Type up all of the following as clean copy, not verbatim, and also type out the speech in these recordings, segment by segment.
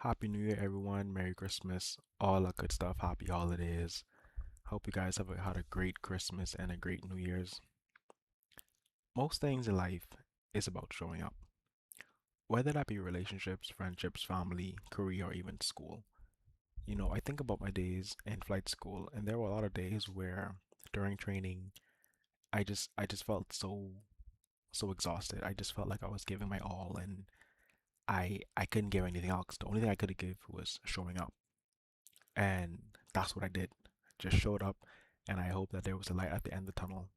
Happy New Year, everyone. Merry Christmas. All that good stuff. Happy holidays. Hope you guys have had a great Christmas and a great New Year's. Most things in life is about showing up, whether that be relationships, friendships, family, career, or even school. I think about my days in flight school, and there were a lot of days where during training, I just felt so exhausted. I just felt like I was giving my all, and I couldn't give anything else. The only thing I could give was showing up. And that's what I did. Just showed up, and I hope that there was a light at the end of the tunnel.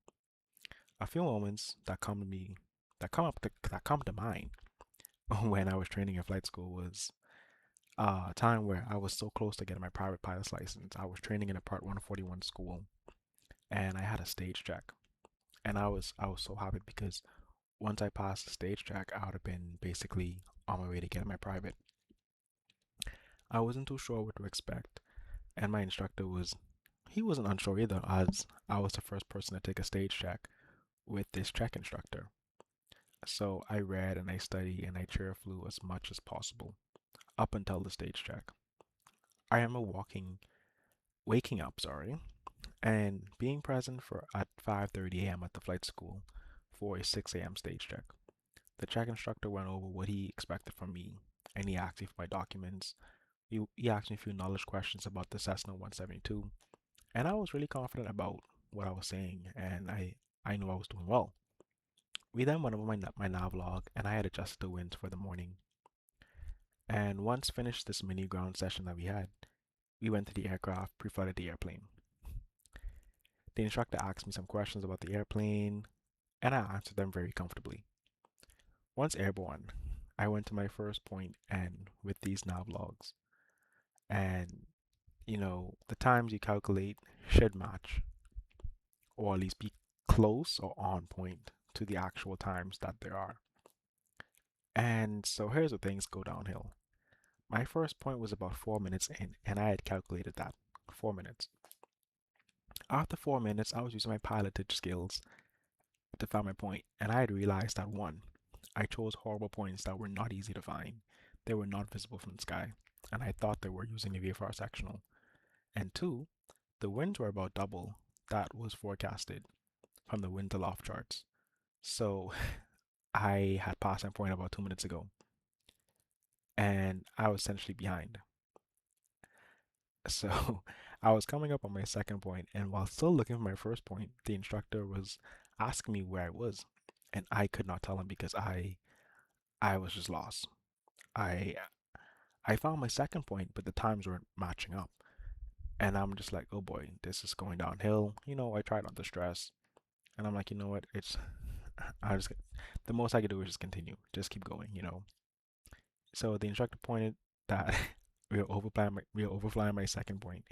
A few moments that come to me, that come to mind when I was training in flight school was a time where I was so close to getting my private pilot's license. I was training in a Part 141 school, and I had a stage check, and I was so happy because once I passed the stage check, I would have been basically on my way to getting my private. I wasn't too sure what to expect, and my instructor he wasn't unsure either, as I was the first person to take a stage check with this check instructor. So I read and I studied and I chair flew as much as possible up until the stage check. I remember waking up, sorry, and being present for at 5:30 a.m. at the flight school for a 6 a.m. stage check. The check instructor went over what he expected from me, and he asked me for my documents. He asked me a few knowledge questions about the Cessna 172, and I was really confident about what I was saying, and I knew I was doing well. We then went over my nav log, and I had adjusted the winds for the morning. And once finished this mini ground session that we had, we went to the aircraft, pre-flighted the airplane. The instructor asked me some questions about the airplane, and I answered them very comfortably. Once airborne, I went to my first point and with these nav logs, and the times you calculate should match, or at least be close or on point to the actual times that there are. And so here's where things go downhill. My first point was about 4 minutes in, and I had calculated that 4 minutes. After 4 minutes, I was using my pilotage skills to find my point, and I had realized that one, I chose horrible points that were not easy to find. They were not visible from the sky, and I thought they were using the VFR sectional. And two, the winds were about double that was forecasted from the wind to loft charts. So I had passed my point about 2 minutes ago, and I was essentially behind. So I was coming up on my second point, and while still looking for my first point, the instructor was asking me where I was, and I could not tell him because I was just lost. I I found my second point, but the times weren't matching up, and I'm just like, oh boy, this is going downhill. I tried not to stress, and I'm like, you know what? It's I just the most I could do is just continue, just keep going. So the instructor pointed that we are overflying my second point,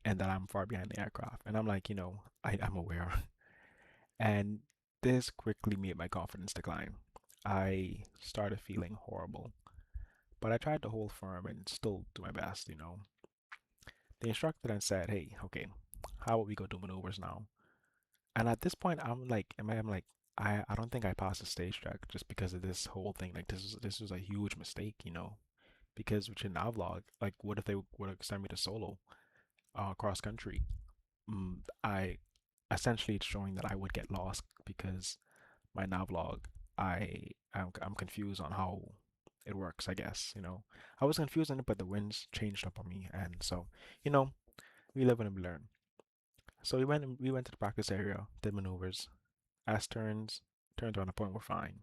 and that I'm far behind the aircraft. And I'm like, I'm aware. And this quickly made my confidence decline. I started feeling horrible, but I tried to hold firm and still do my best. The instructor then said, hey, okay, how about we go do maneuvers now? And at this point, I'm like, I don't think I passed the stage check just because of this whole thing. Like, this was a huge mistake. Because with your navlog, like, what if they would have sent me to solo, cross country? I essentially it's showing that I would get lost because my navlog, I'm confused on how it works. I guess. I was confused on it, but the winds changed up on me, and so you know we live and we learn. So we went to the practice area, did maneuvers, as turns around the point were fine.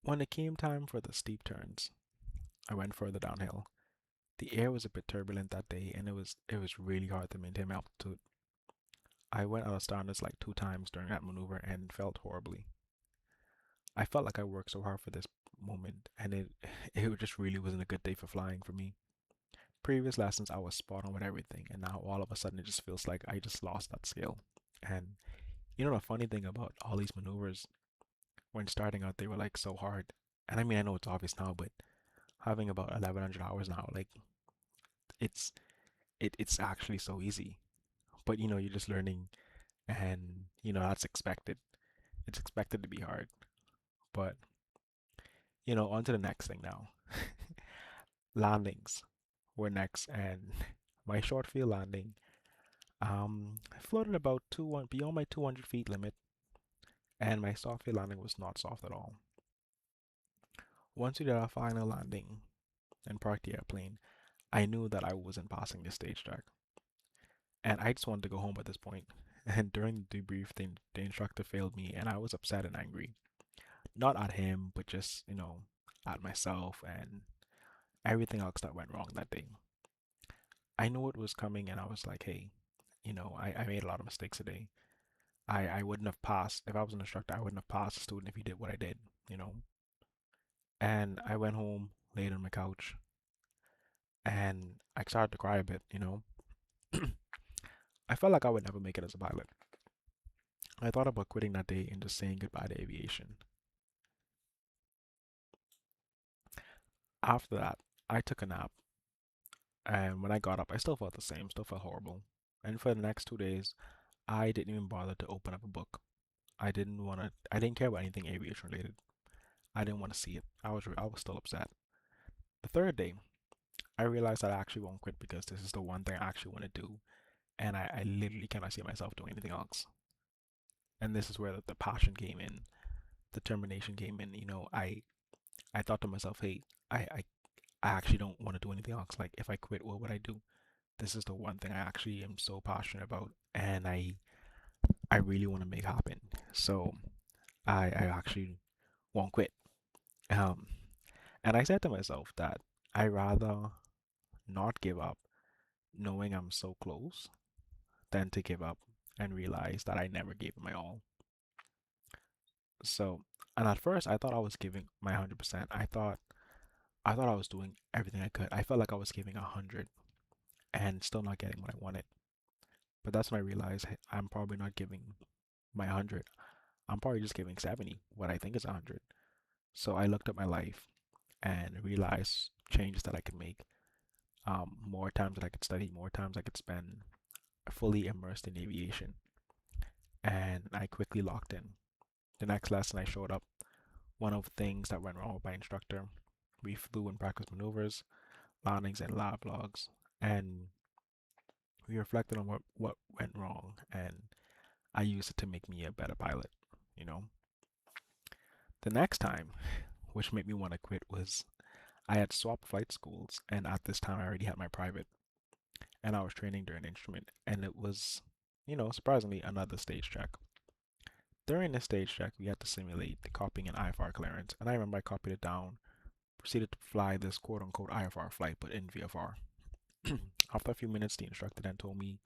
When it came time for the steep turns, I went further downhill. The air was a bit turbulent that day, and it was really hard to maintain my altitude. I went out of standards like 2 times during that maneuver and felt horribly. I felt like I worked so hard for this moment, and it just really wasn't a good day for flying for me. Previous lessons, I was spot on with everything, and now all of a sudden it just feels like I just lost that skill. And the funny thing about all these maneuvers, when starting out, they were like so hard. And I mean, I know it's obvious now, but having about 1100 hours now, like it's it's actually so easy. But you're just learning, and that's expected. It's expected to be hard. But on to the next thing now. landings were next, and my short field landing I floated about beyond my 200 feet limit, and my soft field landing was not soft at all. Once we did our final landing and parked the airplane, I knew that I wasn't passing the stage check, and I just wanted to go home at this point. And during the debrief, the instructor failed me, and I was upset and angry. Not at him, but just, at myself and everything else that went wrong that day. I knew it was coming, and I was like, hey, I made a lot of mistakes today. I wouldn't have passed. If I was an instructor, I wouldn't have passed a student if he did what I did, you know. And I went home, laid on my couch, and I started to cry a bit. I felt like I would never make it as a pilot. I thought about quitting that day and just saying goodbye to aviation. After that, I took a nap, and when I got up, I still felt the same, still felt horrible. And for the next 2 days, I didn't even bother to open up a book. I didn't care about anything aviation related. I didn't want to see it. I was still upset. The third day, I realized that I actually won't quit because this is the one thing I actually want to do, and I literally cannot see myself doing anything else. And this is where the passion came in, the determination came in. I thought to myself, hey, I actually don't want to do anything else. Like, if I quit, what would I do? This is the one thing I actually am so passionate about, and I really want to make happen. So I actually won't quit. Um, and I said to myself that I rather not give up, knowing I'm so close, than to give up and realize that I never gave it my all. So, and at first I thought I was giving my 100%. I thought I was doing everything I could. I felt like I was giving 100 and still not getting what I wanted. But that's when I realized, hey, I'm probably not giving my 100. I'm probably just giving 70, what I think is 100. So I looked at my life and realized changes that I could make, more times that I could study, more times I could spend fully immersed in aviation. And I quickly locked in. The next lesson I showed up, one of the things that went wrong with my instructor, we flew and practiced maneuvers, landings, and lab logs. And we reflected on what went wrong, and I used it to make me a better pilot, you know. The next time, which made me want to quit, was I had swapped flight schools, and at this time I already had my private, and I was training during instrument, and it was, surprisingly another stage check. During the stage check, we had to simulate the copying an IFR clearance, and I remember I copied it down, proceeded to fly this quote unquote IFR flight, but in VFR. After a few minutes, the instructor then told me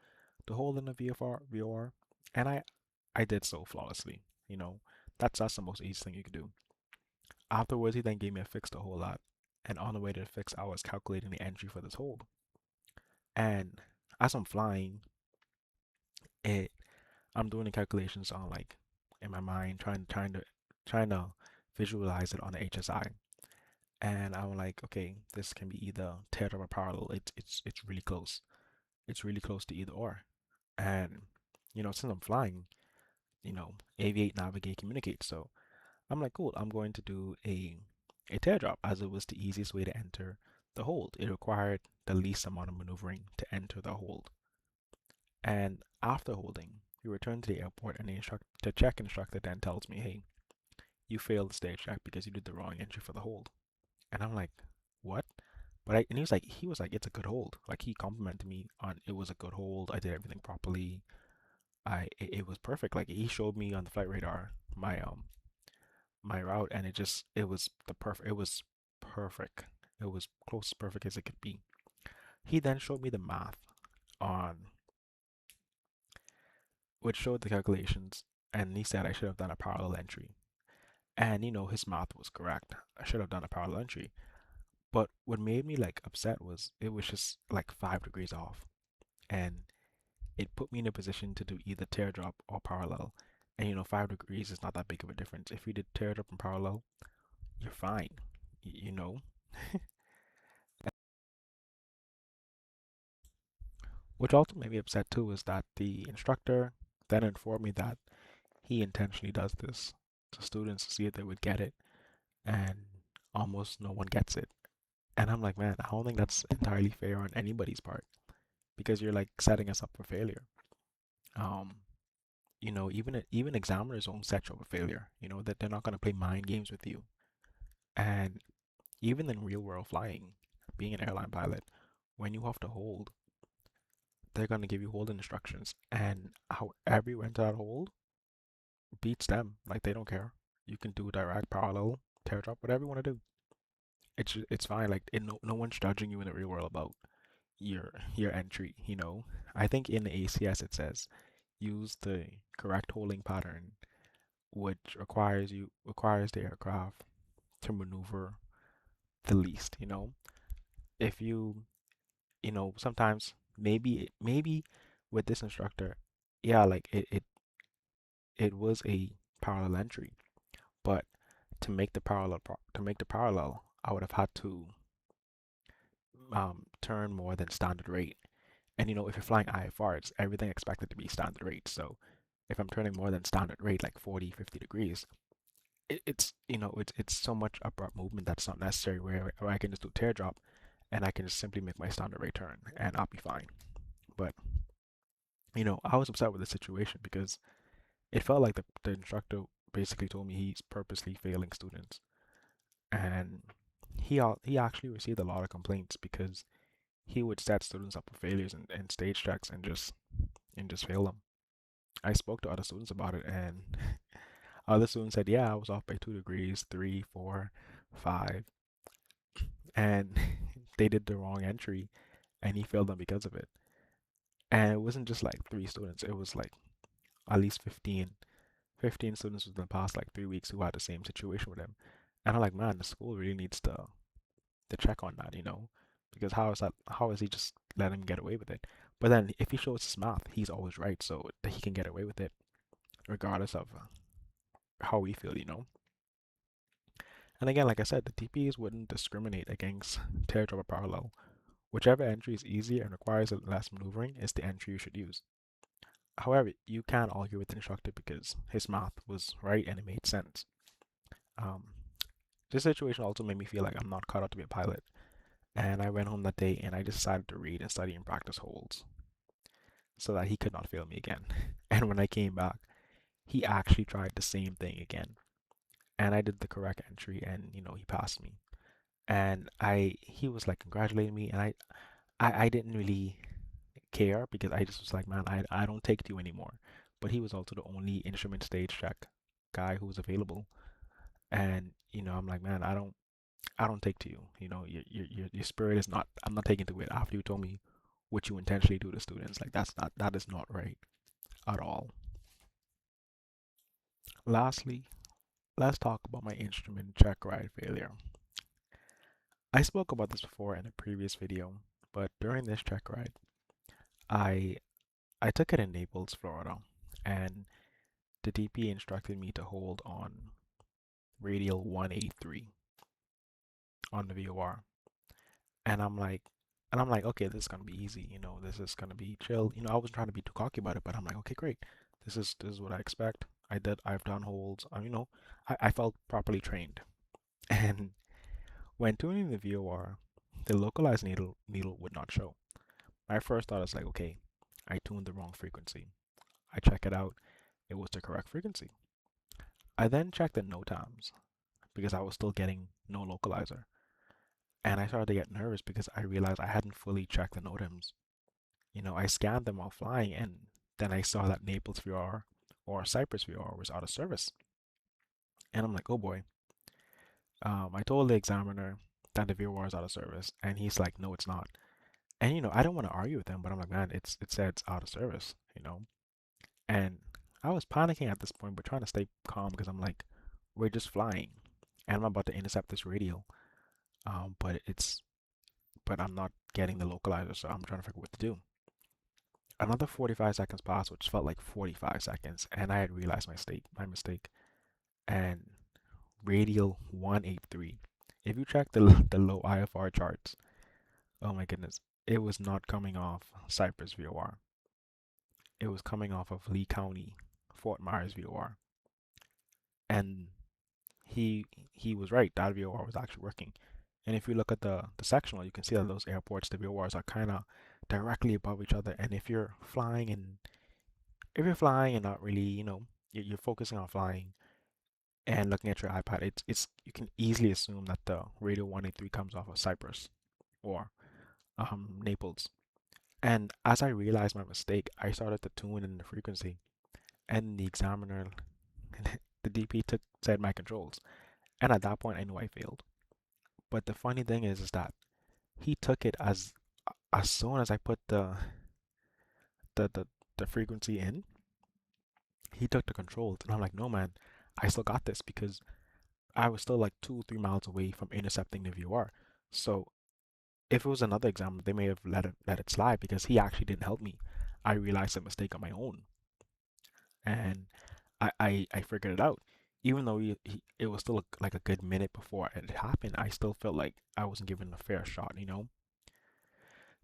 to hold in the VOR, and I did so flawlessly. You know, that's the most easy thing you could do. Afterwards, he then gave me a fix to hold at, and on the way to the fix, I was calculating the entry for this hold. And as I'm flying, it I'm doing the calculations on like in my mind, trying to visualize it on the HSI. And I'm like, okay, this can be either tethered or parallel. It's really close. It's really close to either or. And since I'm flying, aviate, navigate, communicate. So I'm like, cool. I'm going to do a teardrop as it was the easiest way to enter the hold. It required the least amount of maneuvering to enter the hold. And after holding, we return to the airport, and the check instructor then tells me, hey, you failed the stage check because you did the wrong entry for the hold. And I'm like, what? And he was like, it's a good hold. Like, he complimented me on it was a good hold. I did everything properly. It was perfect. Like, he showed me on the flight radar my route, and it was perfect. It was close as perfect as it could be. He then showed me the math on which showed the calculations, and he said I should have done a parallel entry. And his math was correct. I should have done a parallel entry. But what made me like upset was it was just like 5 degrees off. And it put me in a position to do either teardrop or parallel. And 5 degrees is not that big of a difference. If you did teardrop and parallel, you're fine. You know? Which also made me upset too is that the instructor then informed me that he intentionally does this to students to see if they would get it, and almost no one gets it. And I'm like, man, I don't think that's entirely fair on anybody's part because you're like setting us up for failure. Um, even examiners won't set you up for failure. That they're not going to play mind games with you. And even in real world flying, being an airline pilot, when you have to hold, they're going to give you hold instructions. And however you enter that hold beats them. Like they don't care. You can do direct, parallel, teardrop, whatever you want to do. It's fine. Like no one's judging you in the real world about your entry. I think in the ACS it says use the correct holding pattern, which requires the aircraft to maneuver the least. If sometimes maybe with this instructor, yeah, like it was a parallel entry, but to make the parallel, I would have had to turn more than standard rate. And if you're flying IFR, it's everything expected to be standard rate. So if I'm turning more than standard rate, like 40, 50 degrees, it's so much abrupt movement that's not necessary where I can just do teardrop and I can just simply make my standard rate turn and I'll be fine. But I was upset with the situation because it felt like the instructor basically told me he's purposely failing students. And he actually received a lot of complaints because he would set students up for failures and stage checks and just fail them. I spoke to other students about it, and other students said, "Yeah, I was off by 2 degrees, three, 4, 5, and they did the wrong entry, and he failed them because of it." And it wasn't just like three students; it was like at least 15 students within the past like 3 weeks who had the same situation with him. And I'm like, man, the school really needs to check on that, because how is he just letting him get away with it? But then if he shows his math, he's always right, so that he can get away with it regardless of how we feel. And again, like I said, the TPs wouldn't discriminate against teardrop or parallel. Whichever entry is easier and requires less maneuvering is the entry you should use. However, you can argue with the instructor because his math was right and it made sense. Um, this situation also made me feel like I'm not cut out to be a pilot. And I went home that day and I decided to read and study and practice holds so that he could not fail me again. And when I came back, he actually tried the same thing again. And I did the correct entry and he passed me. And he was like congratulating me and I didn't really care because I just was like, man, I don't take to you anymore. But he was also the only instrument stage check guy who was available. And I'm like, man, I don't take to you. Your spirit is not. I'm not taking to it after you told me what you intentionally do to students. Like that is not right at all. Lastly, let's talk about my instrument check ride failure. I spoke about this before in a previous video, but during this check ride, I I took it in Naples, Florida, and the DP instructed me to hold on radial 183 on the VOR. And I'm like, okay, this is gonna be easy. This is gonna be chill. I wasn't trying to be too cocky about it, but I'm like, okay, great. This is what I expect. I've done holds. I felt properly trained. And when tuning the VOR, the localized needle would not show. My first thought is like, okay, I tuned the wrong frequency. I check it out. It was the correct frequency. I then checked the NOTAMs because I was still getting no localizer. And I started to get nervous because I realized I hadn't fully checked the NOTAMs. I scanned them while flying, and then I saw that Naples VR or Cyprus VR was out of service. And I'm like, oh boy. I told the examiner that the VR is out of service, and he's like, no, it's not. And I don't want to argue with him, but I'm like, man, it said it's out of service. And I was panicking at this point, but trying to stay calm because I'm like, we're just flying, and I'm about to intercept this radio. But I'm not getting the localizer, so I'm trying to figure what to do. Another 45 seconds passed, which felt like 45 seconds, and I had realized my mistake. And radial 183. If you check the low IFR charts, oh my goodness, it was not coming off Cypress VOR. It was coming off of Lee County, Fort Myers VOR. And he was right. That VOR was actually working. And if you look at the sectional, you can see that those airports, the VORs are kind of directly above each other. And if you're flying and not really, you're focusing on flying and looking at your iPad, it's you can easily assume that the radio 183 comes off of Cyprus or Naples. And as I realized my mistake, I started to tune in the frequency, and the examiner, the DP said my controls, and at that point I knew I failed. But the funny thing is that he took it as soon as I put the the, the frequency in, he took the controls, and I'm like, no man, I still got this because I was still like 2 3 miles away from intercepting the VOR. So if it was another examiner, they may have let it slide because he actually didn't help me. I realized a mistake on my own, and I figured it out. Even though it was still like a good minute before it happened, I still felt like I wasn't given a fair shot.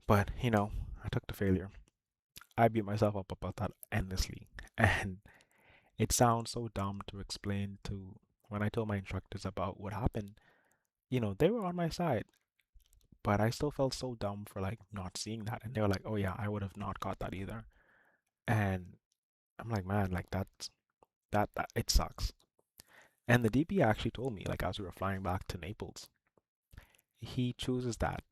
But I took the failure. I beat myself up about that endlessly, and it sounds so dumb to explain to when I told my instructors about what happened. They were on my side, but I still felt so dumb for like not seeing that, and they were like, "Oh yeah, I would have not got that either." And I'm like, man, like that it sucks. And the DP actually told me, like as we were flying back to Naples, he chooses that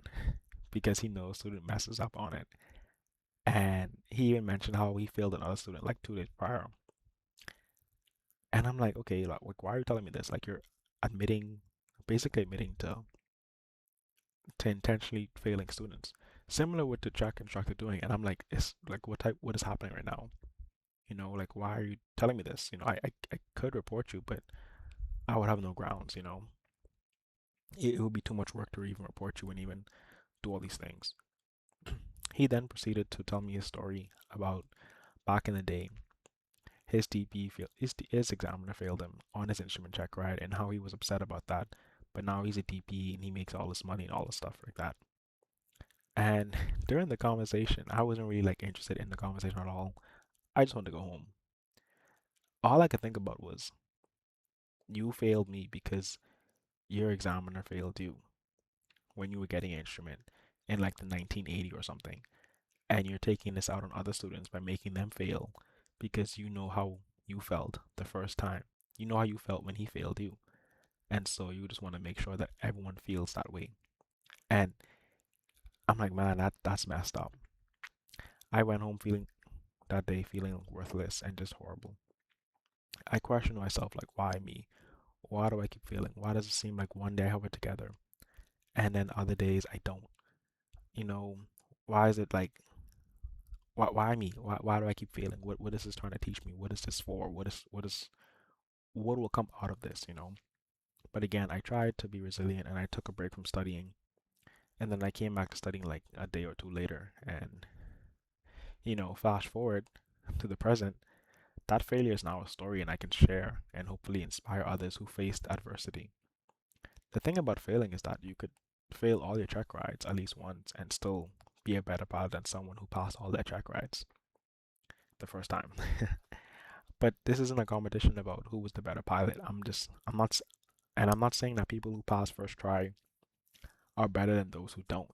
because he knows student messes up on it. And he even mentioned how he failed another student like 2 days prior. And I'm like, okay, like why are you telling me this? Like you're admitting, basically admitting to intentionally failing students. Similar with the track instructor doing, and I'm like, it's like what is happening right now? Like why are you telling me this? I could report you, but I would have no grounds. It would be too much work to even report you and even do all these things. He then proceeded to tell me a story about back in the day. His examiner failed him on his instrument check, right? And how he was upset about that. But now he's a DP and he makes all this money and all this stuff like that. And during the conversation, I wasn't really like interested in the conversation at all. I just wanted to go home. All I could think about was, you failed me because your examiner failed you when you were getting an instrument in like the 1980 or something. And you're taking this out on other students by making them fail because you know how you felt the first time. You know how you felt when he failed you. And so you just want to make sure that everyone feels that way. And I'm like, man, that's messed up. I went home feeling that day feeling worthless and just horrible. I questioned myself like, why me? Why do I keep failing? Why does it seem like one day I have it together and then other days I don't? You know, why is it like, why me? Why do I keep failing? What is this trying to teach me? What is this for? What will come out of this? But again, I tried to be resilient and I took a break from studying. And then I came back to studying like a day or two later. And, fast forward to the present, that failure is now a story and I can share and hopefully inspire others who faced adversity. The thing about failing is that you could fail all your check rides at least once and still be a better pilot than someone who passed all their check rides the first time. But this isn't a competition about who was the better pilot. I'm not saying that people who pass first try are better than those who don't.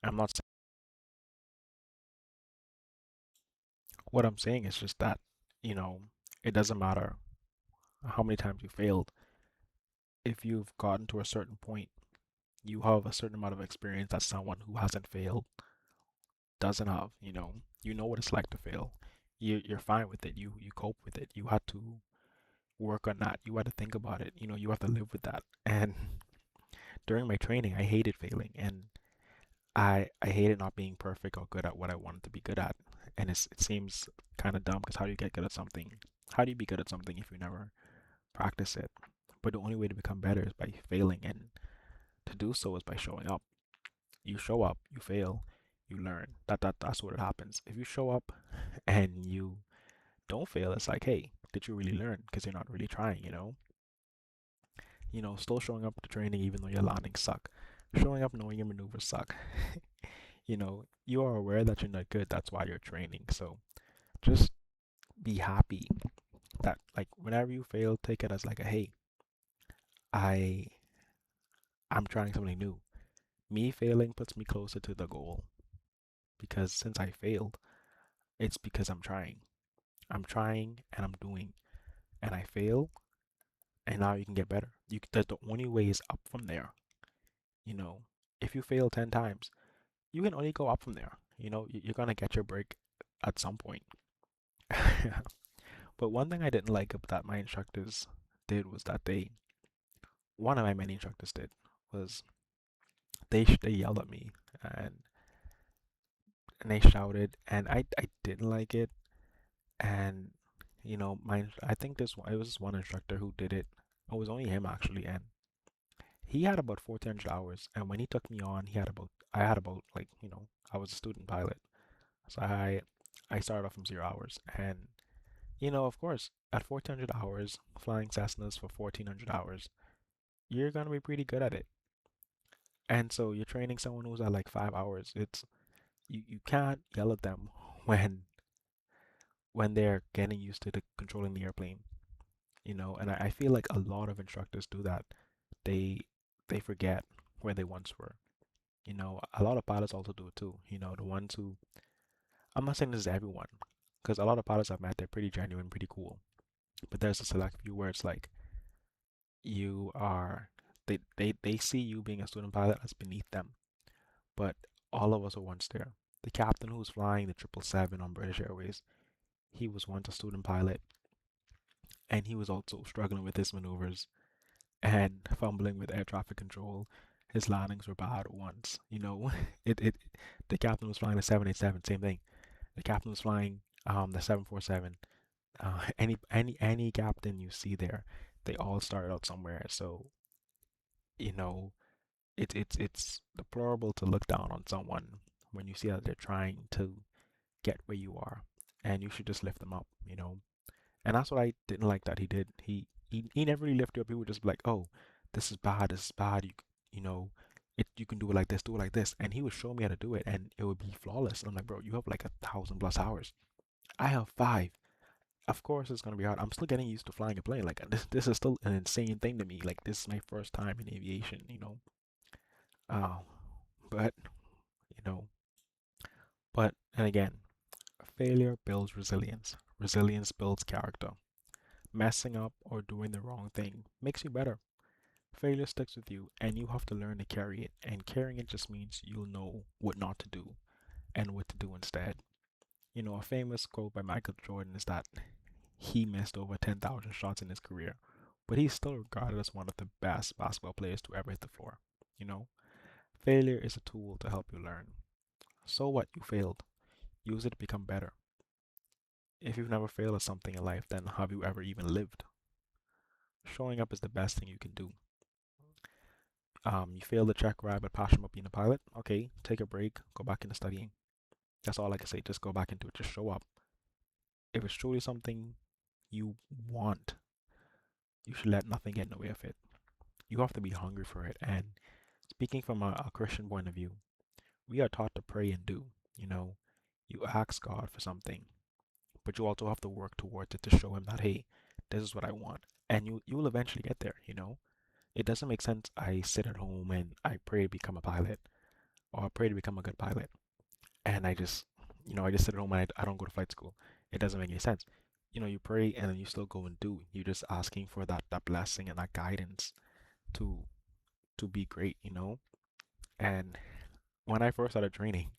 I'm not saying, what I'm saying is just that, you know, it doesn't matter how many times you failed. If you've gotten to a certain point, you have a certain amount of experience that someone who hasn't failed doesn't have. You know what it's like to fail. You're fine with it. You cope with it. You had to work on that. You had to think about it. You have to live with that. And during my training, I hated failing, and I hated not being perfect or good at what I wanted to be good at. And it seems kind of dumb because how do you get good at something? How do you be good at something if you never practice it? But the only way to become better is by failing, and to do so is by showing up. You show up, you fail, you learn. That's what it happens. If you show up and you don't fail, it's like, hey, did you really learn? Because you're not really trying. Still showing up to training even though your landings suck. Showing up knowing your maneuvers suck. You are aware that you're not good. That's why you're training. So just be happy that like whenever you fail, take it as like a hey, I I'm trying something new. Me failing puts me closer to the goal because since I failed, it's because I'm trying. I'm trying and I'm doing, and I fail, and now you can get better. The only way is up from there. You know, if you fail 10 times, you can only go up from there. You're gonna get your break at some point. But one thing I didn't like that my instructors did was that one of my many instructors did was they yelled at me and they shouted, and I didn't like it. And I think it was this one instructor who did it. It was only him actually, and he had about 1,400 hours. And when he took me on, I had about like I was a student pilot, so I started off from 0 hours, and of course, at 1,400 hours, flying Cessnas for 1,400 hours, you're gonna be pretty good at it. And so you're training someone who's at like 5 hours. You can't yell at them when they're getting used to controlling the airplane, And I feel like a lot of instructors do that. They they forget where they once were. A lot of pilots also do it too. The ones who I'm not saying this is everyone, because a lot of pilots I've met, they're pretty genuine, pretty cool. But there's a select few where it's like you are they see you being a student pilot as beneath them. But all of us were once there. The captain who was flying the 777 on British Airways, he was once a student pilot, and he was also struggling with his maneuvers and fumbling with air traffic control. His landings were bad once. it the captain was flying the 787, same thing. The captain was flying the 747. Any captain you see there, they all started out somewhere. So you know it's deplorable to look down on someone when you see that they're trying to get where you are, and you should just lift them up. And that's what I didn't like that he did. He never really lifted up. He would just be like, "Oh, this is bad. This is bad. You know, you can do it like this. Do it like this." And he would show me how to do it, and it would be flawless. And I'm like, "Bro, you have like 1,000+ hours. I have five. Of course, it's gonna be hard. I'm still getting used to flying a plane. Like this is still an insane thing to me. Like this is my first time in aviation. Uh, but you know, and again, failure builds resilience. Resilience builds character. Messing up or doing the wrong thing makes you better. Failure sticks with you, and you have to learn to carry it. And carrying it just means you'll know what not to do and what to do instead. A famous quote by Michael Jordan is that he missed over 10,000 shots in his career, but he's still regarded as one of the best basketball players to ever hit the floor. You know, Failure is a tool to help you learn. So what? You failed. Use it to become better. If you've never failed at something in life, then have you ever even lived? Showing up is the best thing you can do. You failed the check ride but passion about being a pilot. Okay, take a break, go back into studying. That's all I can say. Just go back into it. Just show up. If it's truly something you want, you should let nothing get in the way of it. You have to be hungry for it. And speaking from a Christian point of view, we are taught to pray and do. You know, you ask God for something, but you also have to work towards it to show Him that, hey, this is what I want. And you will eventually get there. It doesn't make sense I sit at home and I pray to become a pilot or I pray to become a good pilot. And I just sit at home and I don't go to flight school. It doesn't make any sense. You pray and then you still go and do. You're just asking for that blessing and that guidance to be great. And when I first started training,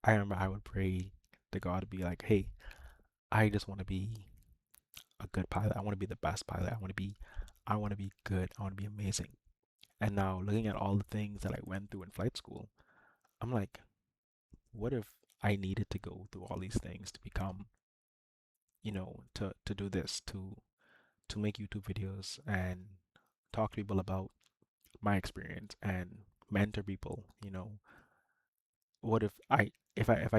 I remember I would pray to God to be like, hey, I just want to be a good pilot. I want to be the best pilot. I want to be good. I want to be amazing. And now looking at all the things that I went through in flight school, I'm like, what if I needed to go through all these things to become, to do this, to make YouTube videos and talk to people about my experience and mentor people. What if I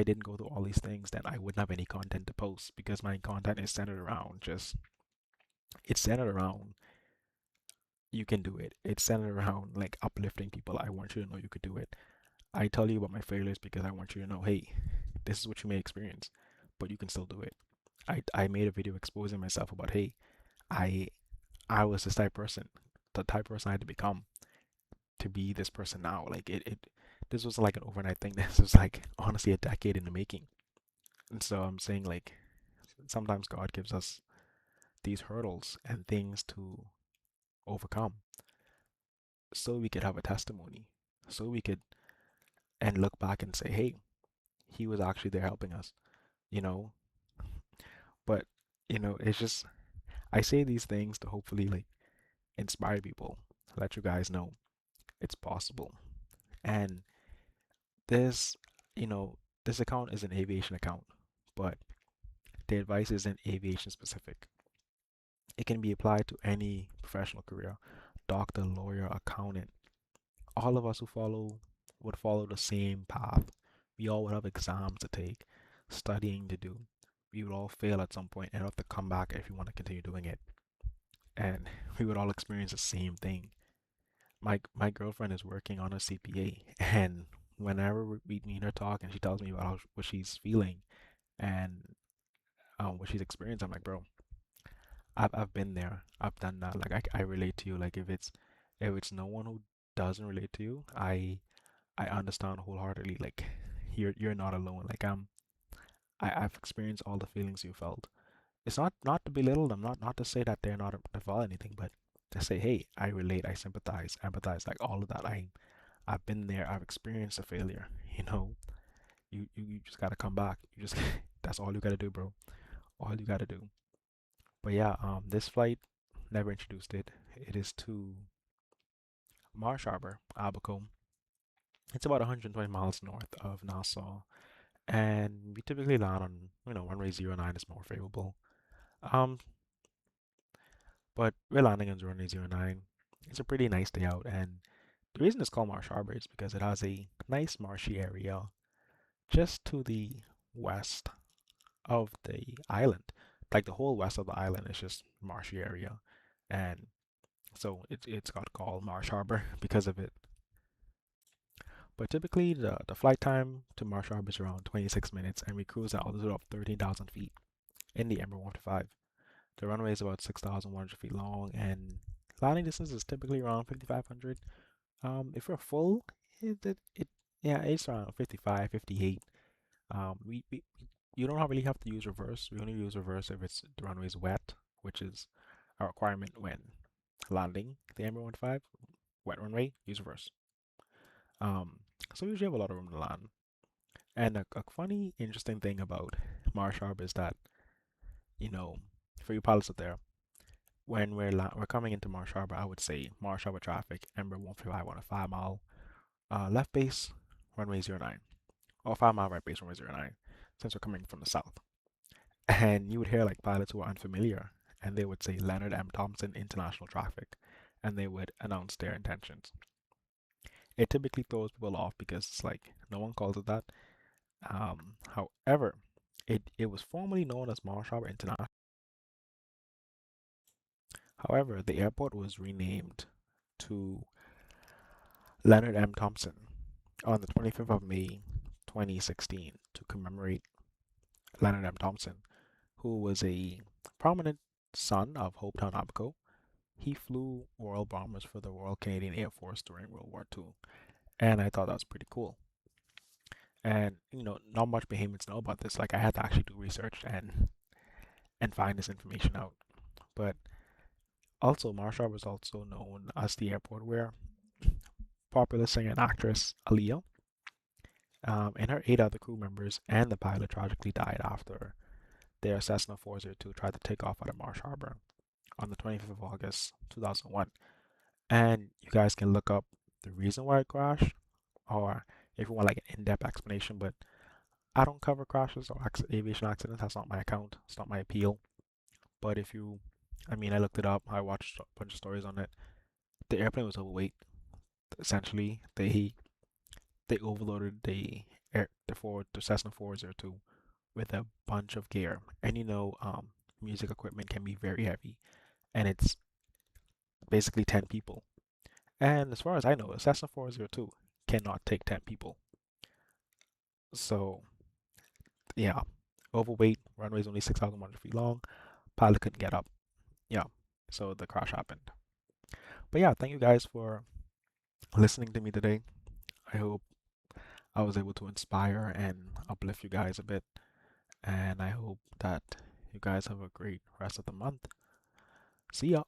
didn't go through all these things, then I wouldn't have any content to post because my content is centered around just it's centered around you can do it. It's centered around like uplifting people. I want you to know you could do it. I tell you about my failures because I want you to know, hey, this is what you may experience, but you can still do it. I made a video exposing myself about, hey, I I was this type of person, the type of person I had to become. to be this person now. Like this was like an overnight thing. This was like honestly a decade in the making. And so I'm saying like sometimes God gives us these hurdles and things to overcome so we could have a testimony, so we could and look back and say, hey, he was actually there helping us, you know. But it's just I say these things to hopefully like inspire people, let you guys know it's possible. And this, you know, this account is an aviation account, but the advice isn't aviation specific. It can be applied to any professional career, doctor, lawyer, accountant. All of us who follow would follow the same path. We all would have exams to take, studying to do. We would all fail at some point and have to come back if we want to continue doing it. And we would all experience the same thing. My girlfriend is working on a CPA, and whenever we meet her talk and she tells me about what she's feeling and what she's experienced, I'm like, bro, I've been there. I've done that. Like I relate to you. Like if it's no one who doesn't relate to you, I understand wholeheartedly. Like you're not alone. Like I've experienced all the feelings you felt. It's not to belittle them, not to say that they're not involved in anything, but to say, hey, I relate, I sympathize, empathize, like all of that. I've been there. I've experienced a failure. You know, you just gotta come back. You just that's all you gotta do, bro. All you gotta do. But yeah, this flight never introduced it. It is to Marsh Harbor, Abaco. It's about 120 miles north of Nassau, and we typically land on, runway 09 is more favorable. Um, but we're landing on runway 09. It's a pretty nice day out, and the reason it's called Marsh Harbor is because it has a nice marshy area just to the west of the island. Like the whole west of the island is just marshy area, and so it's got called Marsh Harbor because of it. But typically, the flight time to Marsh Harbor is around 26 minutes, and we cruise at altitude of 13,000 feet in the Embraer 155. The runway is about 6,100 feet long, and landing distance is typically around 5,500. If we're full, it yeah, it's around 55, 58. We you don't really have to use reverse. We only use reverse if the runway is wet, which is a requirement when landing the Embraer 155. Wet runway, use reverse. Um, so we usually have a lot of room to land. And a funny, interesting thing about Marsh Harbor is that, you know, for you pilots out there, when we're coming into Marsh Harbor, I would say Marsh Harbor traffic, Embraer 155 on a 5 mile left base, runway 09, or 5 mile right base, runway 09, since we're coming from the south. And you would hear like pilots who are unfamiliar, and they would say Leonard M. Thompson International Traffic, and they would announce their intentions. It typically throws people off because it's like no one calls it that. However, it was formerly known as Marsh Harbor International. However, the airport was renamed to Leonard M. Thompson on the 25th of May 2016 to commemorate Leonard M. Thompson, who was a prominent son of Hopetown Abaco. He flew Royal bombers for the Royal Canadian Air Force during World War II, and I thought that was pretty cool. And not much Bahamians know about this. Like I had to actually do research and find this information out. But also, Marshall was also known as the airport where popular singer and actress Aaliyah and her 8 other crew members and the pilot tragically died after their Cessna 402 tried to take off out of Marsh Harbor on the 25th of August 2001. And you guys can look up the reason why it crashed, or if you want like an in-depth explanation. But I don't cover crashes or aviation accidents. That's not my account. It's not my appeal. But if you, I mean, I looked it up. I watched a bunch of stories on it. The airplane was overweight. Essentially, they overloaded the Cessna 402 with a bunch of gear, and music equipment can be very heavy, and it's basically 10 people. And as far as I know, a Cessna 402 cannot take 10 people. So yeah, overweight. Runway's only 6,100 feet long. Pilot couldn't get up. Yeah, so the crash happened. But yeah, thank you guys for listening to me today. I hope I was able to inspire and uplift you guys a bit. And I hope that you guys have a great rest of the month. See ya.